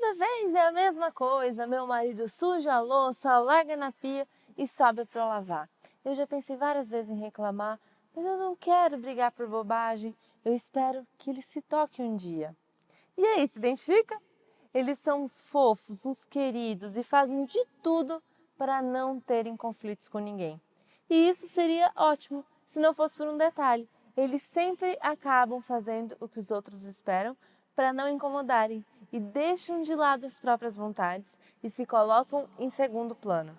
Toda vez é a mesma coisa, meu marido suja a louça, larga na pia e sobe para eu lavar. Eu já pensei várias vezes em reclamar, mas eu não quero brigar por bobagem, eu espero que ele se toque um dia. E aí, se identifica? Eles são uns fofos, uns queridos e fazem de tudo para não terem conflitos com ninguém. E isso seria ótimo se não fosse por um detalhe. Eles sempre acabam fazendo o que os outros esperam para não incomodarem e deixam de lado as próprias vontades e se colocam em segundo plano.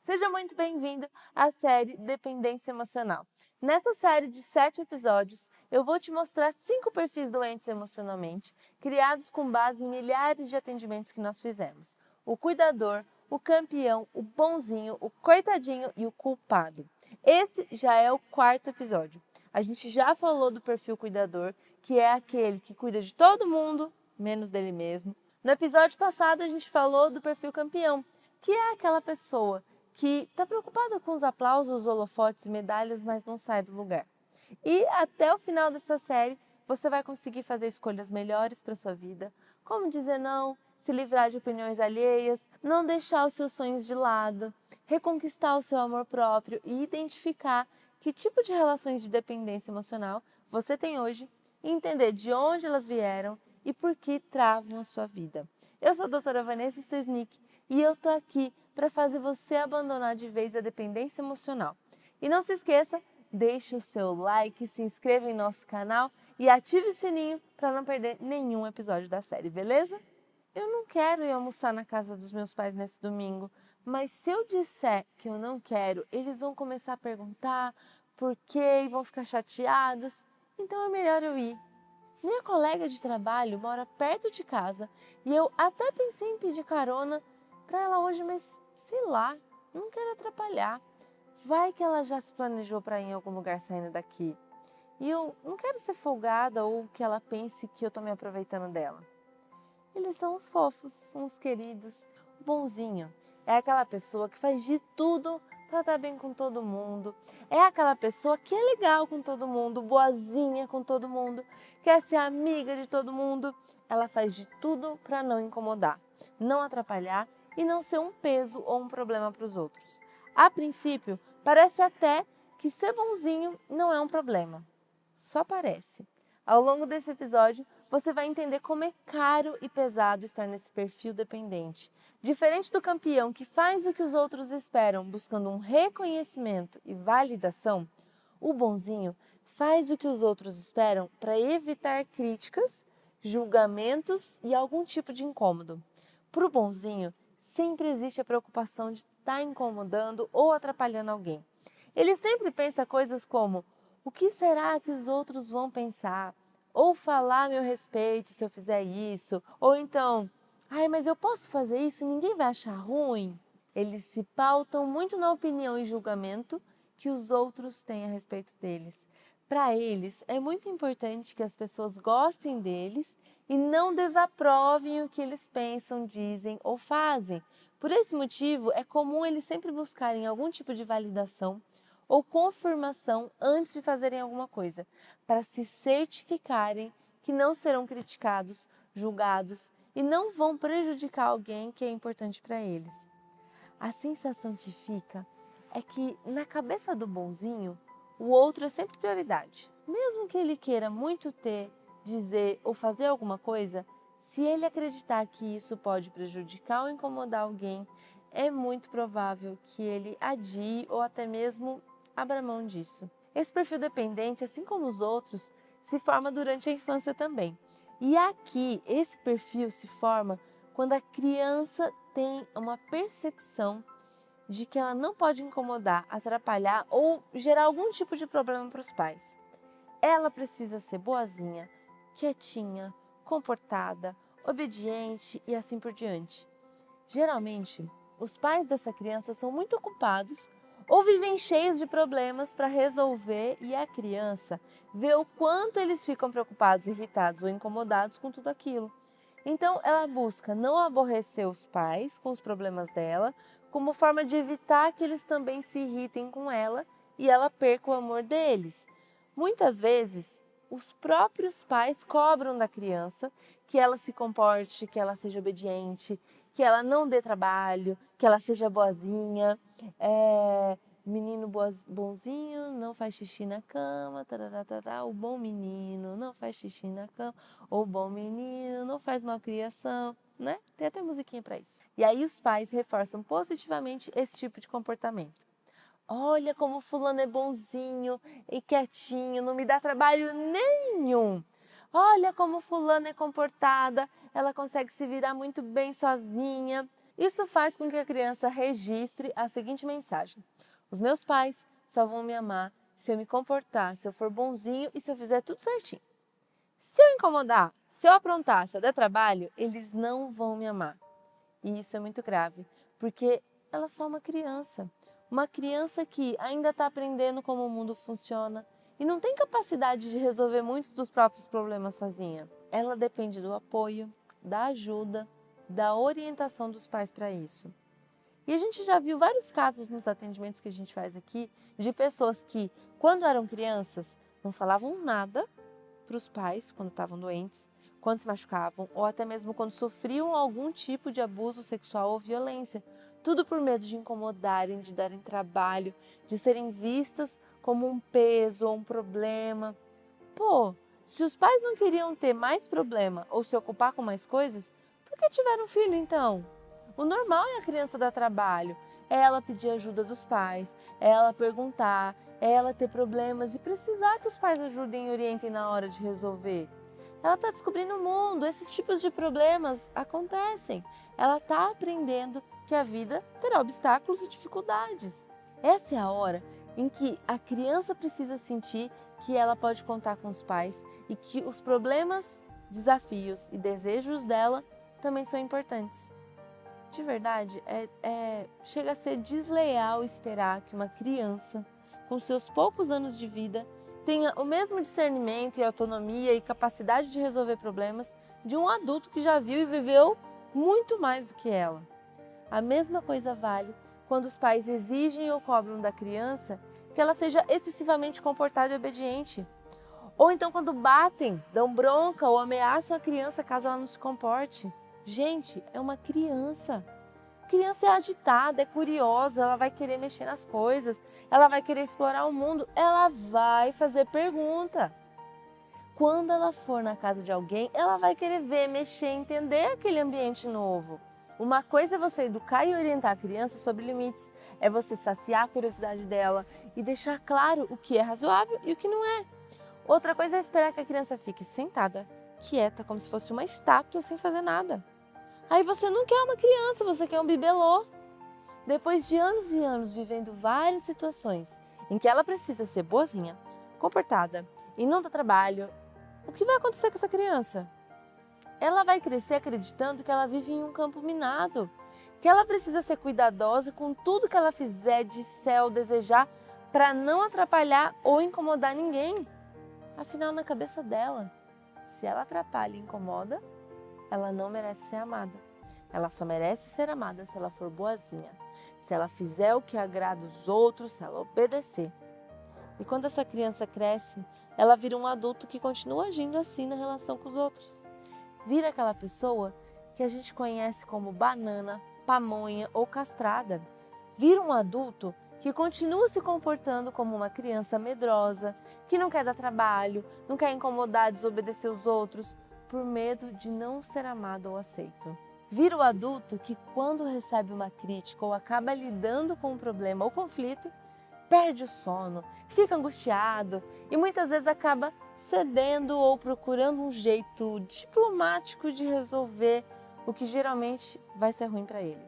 Seja muito bem-vindo à série Dependência Emocional. Nessa série de 7 episódios, eu vou te mostrar 5 perfis doentes emocionalmente, criados com base em milhares de atendimentos que nós fizemos. O cuidador, o campeão, o bonzinho, o coitadinho e o culpado. Esse já é o 4º episódio. A gente já falou do perfil cuidador, que é aquele que cuida de todo mundo, menos dele mesmo. No episódio passado, a gente falou do perfil campeão, que é aquela pessoa que está preocupada com os aplausos, holofotes e medalhas, mas não sai do lugar. E até o final dessa série, você vai conseguir fazer escolhas melhores para sua vida, como dizer não, se livrar de opiniões alheias, não deixar os seus sonhos de lado, reconquistar o seu amor próprio e identificar que tipo de relações de dependência emocional você tem hoje e entender de onde elas vieram e por que travam a sua vida. Eu sou a doutora Vanessa Stesnick e eu tô aqui para fazer você abandonar de vez a dependência emocional. E não se esqueça, deixe o seu like, se inscreva em nosso canal e ative o sininho para não perder nenhum episódio da série, beleza? Eu não quero ir almoçar na casa dos meus pais nesse domingo, mas se eu disser que eu não quero, eles vão começar a perguntar por quê e vão ficar chateados, então é melhor eu ir. Minha colega de trabalho mora perto de casa e eu até pensei em pedir carona para ela hoje, mas sei lá, não quero atrapalhar. Vai que ela já se planejou para ir em algum lugar saindo daqui. E eu não quero ser folgada ou que ela pense que eu tô me aproveitando dela. Eles são uns fofos, uns queridos. O bonzinho é aquela pessoa que faz de tudo para estar bem com todo mundo. É aquela pessoa que é legal com todo mundo, boazinha com todo mundo, quer ser amiga de todo mundo. Ela faz de tudo para não incomodar, não atrapalhar e não ser um peso ou um problema para os outros. A princípio, parece até que ser bonzinho não é um problema. Só parece. Ao longo desse episódio, você vai entender como é caro e pesado estar nesse perfil dependente. Diferente do campeão que faz o que os outros esperam, buscando um reconhecimento e validação, o bonzinho faz o que os outros esperam para evitar críticas, julgamentos e algum tipo de incômodo. Para o bonzinho, sempre existe a preocupação de estar incomodando ou atrapalhando alguém. Ele sempre pensa coisas como: o que será que os outros vão pensar? Ou falar a meu respeito se eu fizer isso? Ou então, ai, mas eu posso fazer isso? Ninguém vai achar ruim? Eles se pautam muito na opinião e julgamento que os outros têm a respeito deles. Para eles, é muito importante que as pessoas gostem deles e não desaprovem o que eles pensam, dizem ou fazem. Por esse motivo, é comum eles sempre buscarem algum tipo de validação ou confirmação antes de fazerem alguma coisa, para se certificarem que não serão criticados, julgados e não vão prejudicar alguém que é importante para eles. A sensação que fica é que na cabeça do bonzinho, o outro é sempre prioridade. Mesmo que ele queira muito ter, dizer ou fazer alguma coisa, se ele acreditar que isso pode prejudicar ou incomodar alguém, é muito provável que ele adie ou até mesmo abra mão disso. Esse perfil dependente, assim como os outros, se forma durante a infância também. E aqui, esse perfil se forma quando a criança tem uma percepção de que ela não pode incomodar, atrapalhar ou gerar algum tipo de problema para os pais. Ela precisa ser boazinha, quietinha, comportada, obediente e assim por diante. Geralmente, os pais dessa criança são muito ocupados ou vivem cheios de problemas para resolver e a criança vê o quanto eles ficam preocupados, irritados ou incomodados com tudo aquilo. Então, ela busca não aborrecer os pais com os problemas dela, como forma de evitar que eles também se irritem com ela e ela perca o amor deles. Muitas vezes, os próprios pais cobram da criança que ela se comporte, que ela seja obediente, que ela não dê trabalho, que ela seja boazinha. Menino bonzinho não faz xixi na cama, tarará, o bom menino não faz xixi na cama, o bom menino não faz malcriação, né? Tem até musiquinha para isso. E aí os pais reforçam positivamente esse tipo de comportamento. Olha como fulano é bonzinho e quietinho, não me dá trabalho nenhum. Olha como fulano é comportada, ela consegue se virar muito bem sozinha. Isso faz com que a criança registre a seguinte mensagem: os meus pais só vão me amar se eu me comportar, se eu for bonzinho e se eu fizer tudo certinho. Se eu incomodar, se eu aprontar, se eu der trabalho, eles não vão me amar. E isso é muito grave, porque ela é só uma criança. Uma criança que ainda está aprendendo como o mundo funciona e não tem capacidade de resolver muitos dos próprios problemas sozinha. Ela depende do apoio, da ajuda, da orientação dos pais para isso. E a gente já viu vários casos nos atendimentos que a gente faz aqui de pessoas que, quando eram crianças, não falavam nada para os pais quando estavam doentes, quando se machucavam ou até mesmo quando sofriam algum tipo de abuso sexual ou violência. Tudo por medo de incomodarem, de darem trabalho, de serem vistas como um peso ou um problema. Pô, se os pais não queriam ter mais problema ou se ocupar com mais coisas, por que tiveram filho então? O normal é a criança dar trabalho, é ela pedir ajuda dos pais, é ela perguntar, é ela ter problemas e precisar que os pais ajudem e orientem na hora de resolver. Ela está descobrindo o mundo, esses tipos de problemas acontecem. Ela está aprendendo que a vida terá obstáculos e dificuldades. Essa é a hora em que a criança precisa sentir que ela pode contar com os pais e que os problemas, desafios e desejos dela também são importantes. De verdade, chega a ser desleal esperar que uma criança, com seus poucos anos de vida, tenha o mesmo discernimento e autonomia e capacidade de resolver problemas de um adulto que já viu e viveu muito mais do que ela. A mesma coisa vale quando os pais exigem ou cobram da criança que ela seja excessivamente comportada e obediente. Ou então quando batem, dão bronca ou ameaçam a criança caso ela não se comporte. Gente, é uma criança. Criança é agitada, é curiosa, ela vai querer mexer nas coisas, ela vai querer explorar o mundo, ela vai fazer pergunta. Quando ela for na casa de alguém, ela vai querer ver, mexer, entender aquele ambiente novo. Uma coisa é você educar e orientar a criança sobre limites, é você saciar a curiosidade dela e deixar claro o que é razoável e o que não é. Outra coisa é esperar que a criança fique sentada, quieta, como se fosse uma estátua sem fazer nada. Aí você não quer uma criança, você quer um bibelô. Depois de anos e anos vivendo várias situações em que ela precisa ser boazinha, comportada e não dar trabalho, o que vai acontecer com essa criança? Ela vai crescer acreditando que ela vive em um campo minado, que ela precisa ser cuidadosa com tudo que ela fizer, disser ou desejar para não atrapalhar ou incomodar ninguém. Afinal, na cabeça dela, se ela atrapalha e incomoda, ela não merece ser amada. Ela só merece ser amada se ela for boazinha, se ela fizer o que agrada os outros, se ela obedecer. E quando essa criança cresce, ela vira um adulto que continua agindo assim na relação com os outros. Vira aquela pessoa que a gente conhece como banana, pamonha ou castrada. Vira um adulto que continua se comportando como uma criança medrosa, que não quer dar trabalho, não quer incomodar, desobedecer os outros, por medo de não ser amado ou aceito. Vira o adulto que, quando recebe uma crítica ou acaba lidando com um problema ou conflito, perde o sono, fica angustiado e muitas vezes acaba cedendo ou procurando um jeito diplomático de resolver o que geralmente vai ser ruim para ele.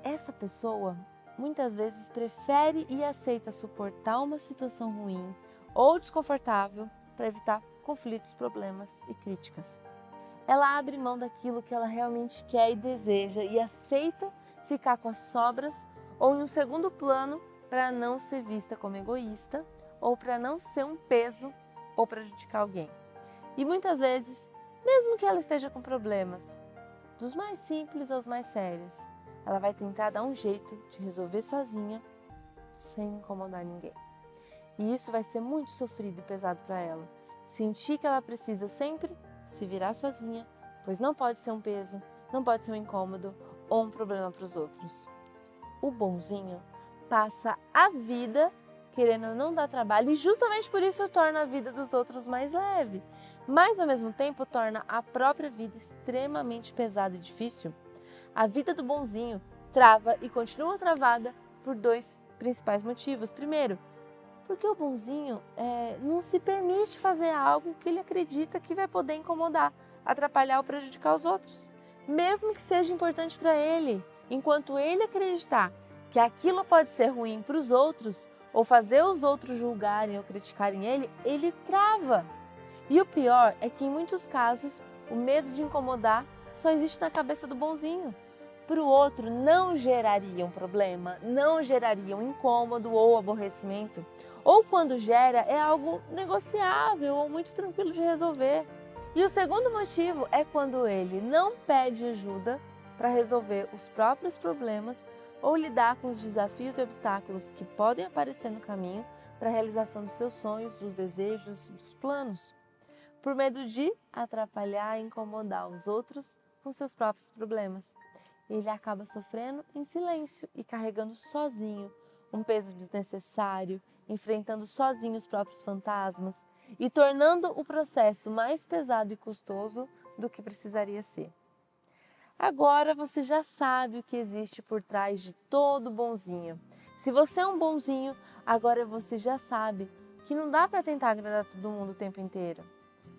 Essa pessoa muitas vezes prefere e aceita suportar uma situação ruim ou desconfortável para evitar conflitos, problemas e críticas. Ela abre mão daquilo que ela realmente quer e deseja e aceita ficar com as sobras ou em um segundo plano para não ser vista como egoísta ou para não ser um peso ou prejudicar alguém. E muitas vezes mesmo que ela esteja com problemas, dos mais simples aos mais sérios. Ela vai tentar dar um jeito de resolver sozinha, sem incomodar ninguém. E isso vai ser muito sofrido e pesado para ela. Sentir que ela precisa sempre se virar sozinha, pois não pode ser um peso, não pode ser um incômodo ou um problema para os outros. O bonzinho passa a vida querendo não dar trabalho e justamente por isso torna a vida dos outros mais leve, mas ao mesmo tempo torna a própria vida extremamente pesada e difícil. A vida do bonzinho trava e continua travada por dois principais motivos. Primeiro, porque o bonzinho não se permite fazer algo que ele acredita que vai poder incomodar, atrapalhar ou prejudicar os outros, mesmo que seja importante para ele. Enquanto ele acreditar que aquilo pode ser ruim para os outros ou fazer os outros julgarem ou criticarem ele, ele trava. E o pior é que em muitos casos o medo de incomodar só existe na cabeça do bonzinho. Para o outro não geraria um problema, não geraria um incômodo ou aborrecimento, ou quando gera é algo negociável ou muito tranquilo de resolver. E o segundo motivo é quando ele não pede ajuda para resolver os próprios problemas ou lidar com os desafios e obstáculos que podem aparecer no caminho para a realização dos seus sonhos, dos desejos e dos planos, por medo de atrapalhar e incomodar os outros com seus próprios problemas. Ele acaba sofrendo em silêncio e carregando sozinho um peso desnecessário, enfrentando sozinho os próprios fantasmas e tornando o processo mais pesado e custoso do que precisaria ser. Agora você já sabe o que existe por trás de todo bonzinho. Se você é um bonzinho, agora você já sabe que não dá para tentar agradar todo mundo o tempo inteiro.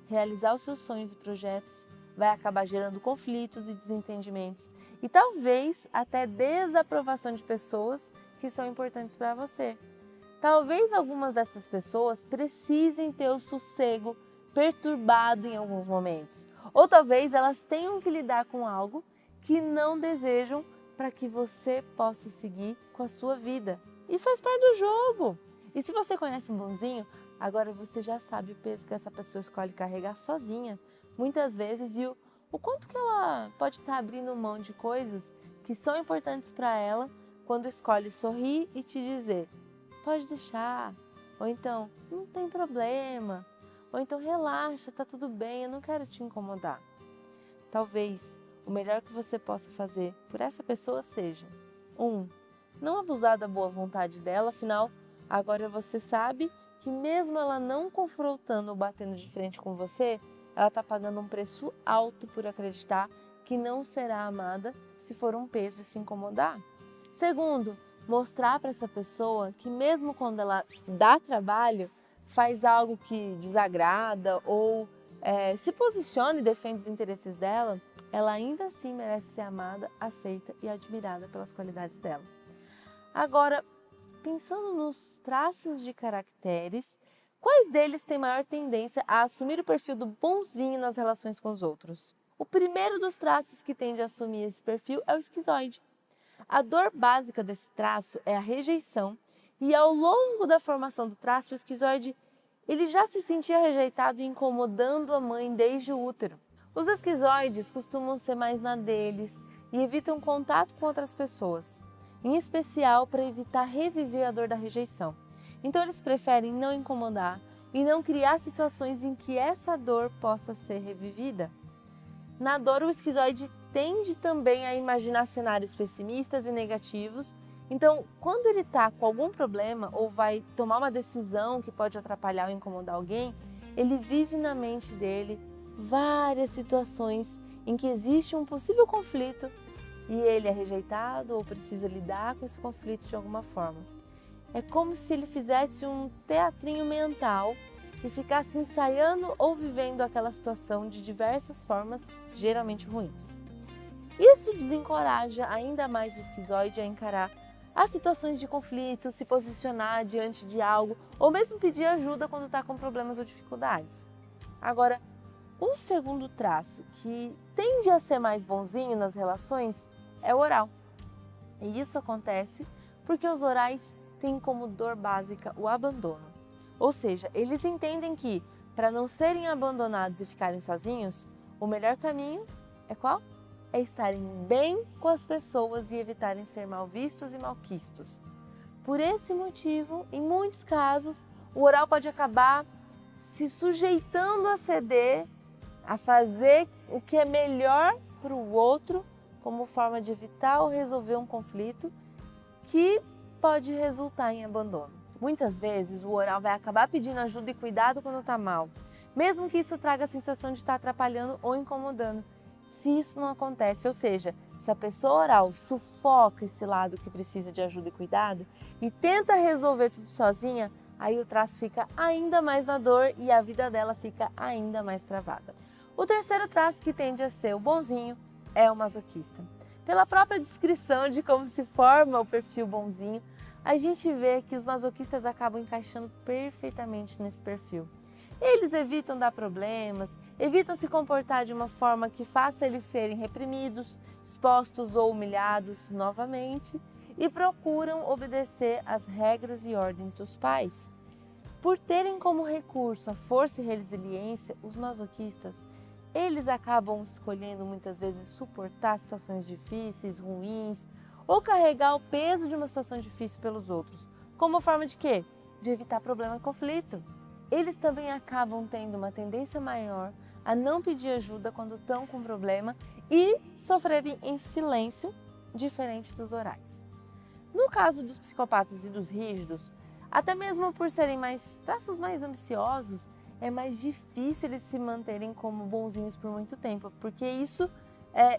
Realizar os seus sonhos e projetos vai acabar gerando conflitos e desentendimentos e talvez até desaprovação de pessoas que são importantes para você. Talvez algumas dessas pessoas precisem ter o sossego perturbado em alguns momentos, ou talvez elas tenham que lidar com algo que não desejam para que você possa seguir com a sua vida. E faz parte do jogo. E se você conhece um bonzinho, agora você já sabe o peso que essa pessoa escolhe carregar sozinha, muitas vezes, e o quanto que ela pode estar abrindo mão de coisas que são importantes para ela quando escolhe sorrir e te dizer, pode deixar, ou então, não tem problema, ou então relaxa, tá tudo bem, eu não quero te incomodar. Talvez o melhor que você possa fazer por essa pessoa seja 1. Não abusar da boa vontade dela, afinal, agora você sabe que mesmo ela não confrontando ou batendo de frente com você, ela está pagando um preço alto por acreditar que não será amada se for um peso e se incomodar. 2, mostrar para essa pessoa que mesmo quando ela dá trabalho, faz algo que desagrada ou se posiciona e defende os interesses dela, ela ainda assim merece ser amada, aceita e admirada pelas qualidades dela. Agora, pensando nos traços de caracteres, quais deles têm maior tendência a assumir o perfil do bonzinho nas relações com os outros? O primeiro dos traços que tende a assumir esse perfil é o esquizoide. A dor básica desse traço é a rejeição e ao longo da formação do traço, o esquizoide ele já se sentia rejeitado e incomodando a mãe desde o útero. Os esquizoides costumam ser mais na deles e evitam contato com outras pessoas, em especial para evitar reviver a dor da rejeição. Então eles preferem não incomodar e não criar situações em que essa dor possa ser revivida. Na dor, o esquizoide tende também a imaginar cenários pessimistas e negativos. Então, quando ele está com algum problema ou vai tomar uma decisão que pode atrapalhar ou incomodar alguém, ele vive na mente dele várias situações em que existe um possível conflito e ele é rejeitado ou precisa lidar com esse conflito de alguma forma. É como se ele fizesse um teatrinho mental e ficasse ensaiando ou vivendo aquela situação de diversas formas, geralmente ruins. Isso desencoraja ainda mais o esquizoide a encarar as situações de conflito, se posicionar diante de algo ou mesmo pedir ajuda quando está com problemas ou dificuldades. Agora, o segundo traço que tende a ser mais bonzinho nas relações é o oral. E isso acontece porque os orais têm como dor básica o abandono. Ou seja, eles entendem que, para não serem abandonados e ficarem sozinhos, O melhor caminho é qual? É estarem bem com as pessoas e evitarem ser mal vistos e malquistos. Por esse motivo, em muitos casos, o oral pode acabar se sujeitando a ceder, a fazer o que é melhor para o outro, como forma de evitar ou resolver um conflito que pode resultar em abandono. Muitas vezes o oral vai acabar pedindo ajuda e cuidado quando está mal, mesmo que isso traga a sensação de estar atrapalhando ou incomodando. Se isso não acontece, ou seja, se a pessoa oral sufoca esse lado que precisa de ajuda e cuidado e tenta resolver tudo sozinha, aí o traço fica ainda mais na dor e a vida dela fica ainda mais travada. O terceiro traço que tende a ser o bonzinho é o masoquista. Pela própria descrição de como se forma o perfil bonzinho, a gente vê que os masoquistas acabam encaixando perfeitamente nesse perfil. Eles evitam dar problemas, evitam se comportar de uma forma que faça eles serem reprimidos, expostos ou humilhados novamente e procuram obedecer às regras e ordens dos pais. Por terem como recurso a força e resiliência, os masoquistas, eles acabam escolhendo muitas vezes suportar situações difíceis, ruins, ou carregar o peso de uma situação difícil pelos outros. Como forma de quê? De evitar problema e conflito. Eles também acabam tendo uma tendência maior a não pedir ajuda quando estão com problema e sofrerem em silêncio, diferente dos orais. No caso dos psicopatas e dos rígidos, até mesmo por serem traços mais ambiciosos, é mais difícil eles se manterem como bonzinhos por muito tempo, porque isso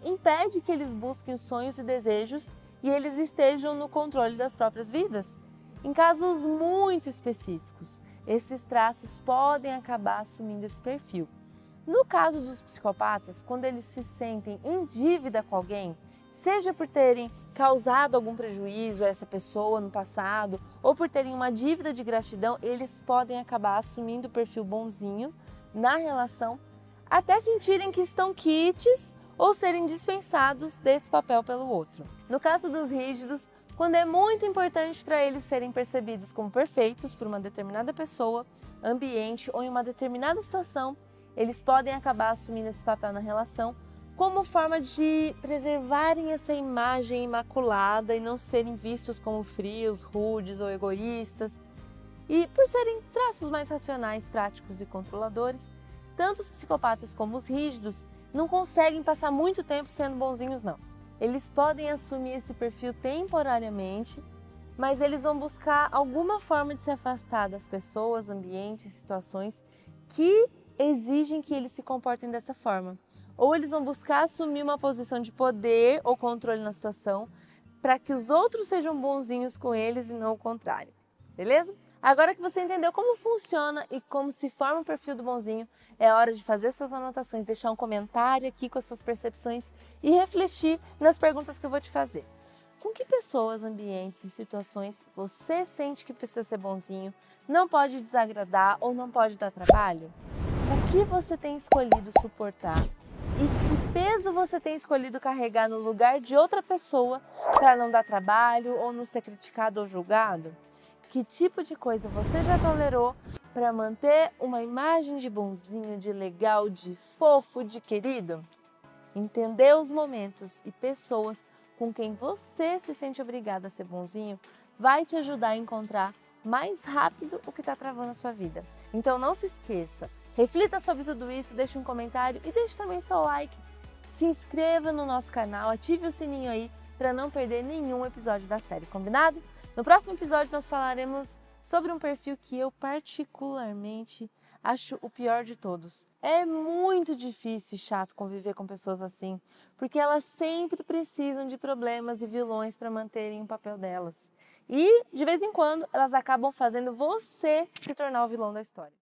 impede que eles busquem os sonhos e desejos e eles estejam no controle das próprias vidas. Em casos muito específicos, esses traços podem acabar assumindo esse perfil. No caso dos psicopatas, quando eles se sentem em dívida com alguém, seja por terem causado algum prejuízo a essa pessoa no passado ou por terem uma dívida de gratidão, eles podem acabar assumindo o perfil bonzinho na relação até sentirem que estão quites ou serem dispensados desse papel pelo outro. No caso dos rígidos, quando é muito importante para eles serem percebidos como perfeitos por uma determinada pessoa, ambiente ou em uma determinada situação, eles podem acabar assumindo esse papel na relação como forma de preservarem essa imagem imaculada e não serem vistos como frios, rudes ou egoístas. E por serem traços mais racionais, práticos e controladores, tanto os psicopatas como os rígidos não conseguem passar muito tempo sendo bonzinhos, não. Eles podem assumir esse perfil temporariamente, mas eles vão buscar alguma forma de se afastar das pessoas, ambientes, situações que exigem que eles se comportem dessa forma. Ou eles vão buscar assumir uma posição de poder ou controle na situação para que os outros sejam bonzinhos com eles e não o contrário. Beleza? Agora que você entendeu como funciona e como se forma o perfil do bonzinho, é hora de fazer suas anotações, deixar um comentário aqui com as suas percepções e refletir nas perguntas que eu vou te fazer. Com que pessoas, ambientes e situações você sente que precisa ser bonzinho, não pode desagradar ou não pode dar trabalho? O que você tem escolhido suportar? E que peso você tem escolhido carregar no lugar de outra pessoa para não dar trabalho ou não ser criticado ou julgado? Que tipo de coisa você já tolerou para manter uma imagem de bonzinho, de legal, de fofo, de querido? Entender os momentos e pessoas com quem você se sente obrigado a ser bonzinho vai te ajudar a encontrar mais rápido o que está travando a sua vida. Então não se esqueça, reflita sobre tudo isso, deixe um comentário e deixe também seu like. Se inscreva no nosso canal, ative o sininho aí para não perder nenhum episódio da série, combinado? No próximo episódio nós falaremos sobre um perfil que eu particularmente acho o pior de todos. É muito difícil e chato conviver com pessoas assim, porque elas sempre precisam de problemas e vilões para manterem o papel delas. E, de vez em quando, elas acabam fazendo você se tornar o vilão da história.